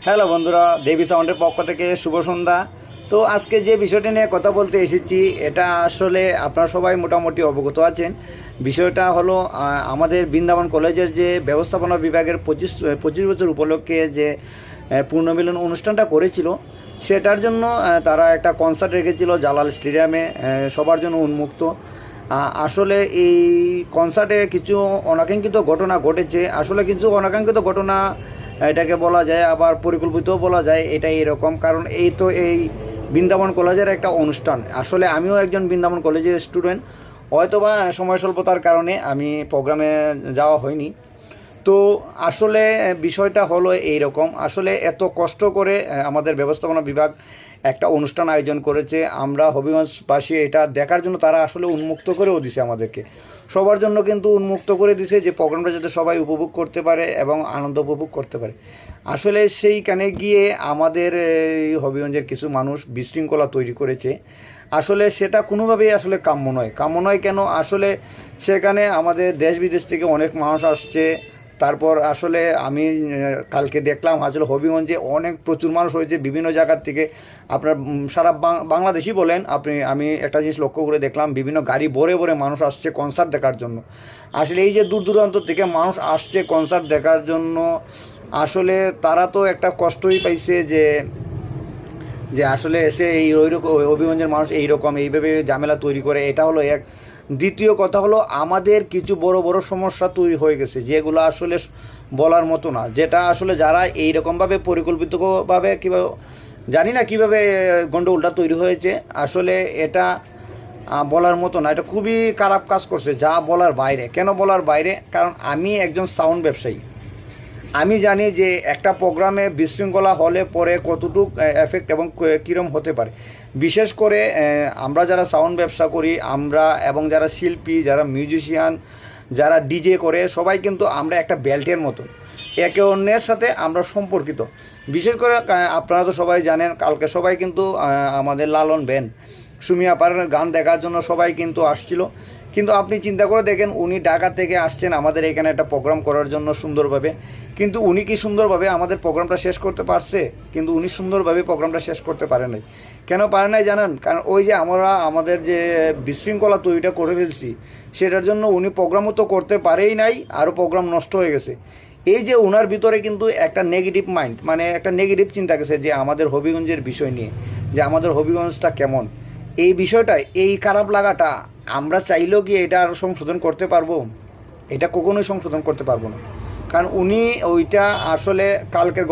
Hello বন্ধুরা, দেবী সাউন্ডের পক্ষ থেকে শুভ সন্ধ্যা। তো আজকে যে বিষয়টি নিয়ে কথা বলতে এসেছি, এটা আসলে আপনারা সবাই মোটামুটি অবগত আছেন। বিষয়টা হলো আমাদের বৃন্দাবন কলেজের যে ব্যবস্থাপনা বিভাগের পঁচিশ বছর উপলক্ষে যে পূর্ণমিলন অনুষ্ঠানটা করেছিল, সেটার জন্য তারা একটা কনসার্ট রেখেছিল জালাল স্টেডিয়ামে, সবার জন্য উন্মুক্ত। আসলে এই কনসার্টে কিছু অনাকাঙ্ক্ষিত ঘটনা ঘটেছে। আসলে কিছু অনাকাঙ্ক্ষিত ঘটনা এটাকে বলা যায়, আবার পরিকল্পিতও বলা যায়। এটাই এরকম, কারণ এই বৃন্দাবন কলেজের একটা অনুষ্ঠান। আসলে আমিও একজন বৃন্দাবন কলেজের স্টুডেন্ট, হয়তোবা সময় স্বল্পতার কারণে আমি প্রোগ্রামে যাওয়া হয়নি। তো আসলে বিষয়টা হলো এই রকম। আসলে এত কষ্ট করে আমাদের ব্যবস্থাপনা বিভাগ একটা অনুষ্ঠান আয়োজন করেছে, আমরা হবিগঞ্জবাসী এটা দেখার জন্য তারা আসলে উন্মুক্ত করেও দিছে আমাদেরকে, সবার জন্য কিন্তু উন্মুক্ত করে দিছে যে প্রোগ্রামটা যাতে সবাই উপভোগ করতে পারে এবং আনন্দ উপভোগ করতে পারে। আসলে সেইখানে গিয়ে আমাদের এই হবিগঞ্জের কিছু মানুষ বিশৃঙ্খলা তৈরি করেছে। আসলে সেটা কোনোভাবেই আসলে কাম্য নয়। কেন? আসলে সেখানে আমাদের দেশ বিদেশ থেকে অনেক মানুষ আসছে। তারপর আসলে আমি কালকে দেখলাম আসলে হবিগঞ্জে অনেক প্রচুর মানুষ হয়েছে বিভিন্ন জায়গার থেকে। আপনার সারা বাংলাদেশি বলেন আপনি, আমি একটা জিনিস লক্ষ্য করে দেখলাম, বিভিন্ন গাড়ি ভরে ভরে মানুষ আসছে কনসার্ট দেখার জন্য। আসলে এই যে দূর দূরান্ত থেকে মানুষ আসছে কনসার্ট দেখার জন্য, আসলে তারা তো একটা কষ্টই পাইছে যে যে আসলে এসে এই ওইরকম হবিগঞ্জের মানুষ এইভাবে ঝামেলা তৈরি করে। এটা হলো এক। দ্বিতীয় কথা হলো, আমাদের কিছু বড় বড় সমস্যা তৈরি হয়ে গেছে যেগুলো আসলে বলার মতো না। যেটা আসলে যারা এইরকমভাবে পরিকল্পিতভাবে কীভাবে জানি না কীভাবে গণ্ডগোলটা তৈরি হয়েছে, আসলে এটা বলার মতো না। এটা খুবই খারাপ কাজ করছে, যা বলার বাইরে। কেন বলার বাইরে? কারণ আমি একজন সাউন্ড ব্যবসায়ী, আমি জানি যে একটা প্রোগ্রামে বিশৃঙ্খলা হলে পরে কতটুক এফেক্ট এবং কীরকম হতে পারে। বিশেষ করে আমরা যারা সাউন্ড ব্যবসা করি, আমরা এবং যারা শিল্পী, যারা মিউজিশিয়ান, যারা ডিজে করে, সবাই কিন্তু আমরা একটা বেল্টের মতন, একে অন্যের সাথে আমরা সম্পর্কিত। বিশেষ করে আপনারা তো সবাই জানেন, কালকে সবাই কিন্তু আমাদের লালন ব্যান্ড সুমিয়া পারের গান দেখার জন্য সবাই কিন্তু আসছিল। কিন্তু আপনি চিন্তা করে দেখেন, উনি ঢাকা থেকে আসছেন আমাদের এখানে একটা প্রোগ্রাম করার জন্য সুন্দরভাবে, কিন্তু উনি কি সুন্দরভাবে আমাদের প্রোগ্রামটা শেষ করতে পারছে? কিন্তু উনি সুন্দরভাবে প্রোগ্রামটা শেষ করতে পারে নাই। কেন পারে নাই জানেন? কারণ ওই যে আমরা আমাদের যে বিশৃঙ্খলা তৈরিটা করে ফেলছি, সেটার জন্য উনি প্রোগ্রামও তো করতে পারেই নাই, আরও প্রোগ্রাম নষ্ট হয়ে গেছে। এই যে ওনার ভিতরে কিন্তু একটা নেগেটিভ মাইন্ড, মানে একটা নেগেটিভ চিন্তা গেছে যে আমাদের হবিগঞ্জের বিষয় নিয়ে, যে আমাদের হবিগঞ্জটা কেমন। এই বিষয়টা, এই খারাপ লাগাটা আমরা চাইলেও কি এটা আর সংশোধন করতে পারবো? এটা কখনোই সংশোধন করতে পারবো না। কারণ উনি ওইটা আসলে কালকের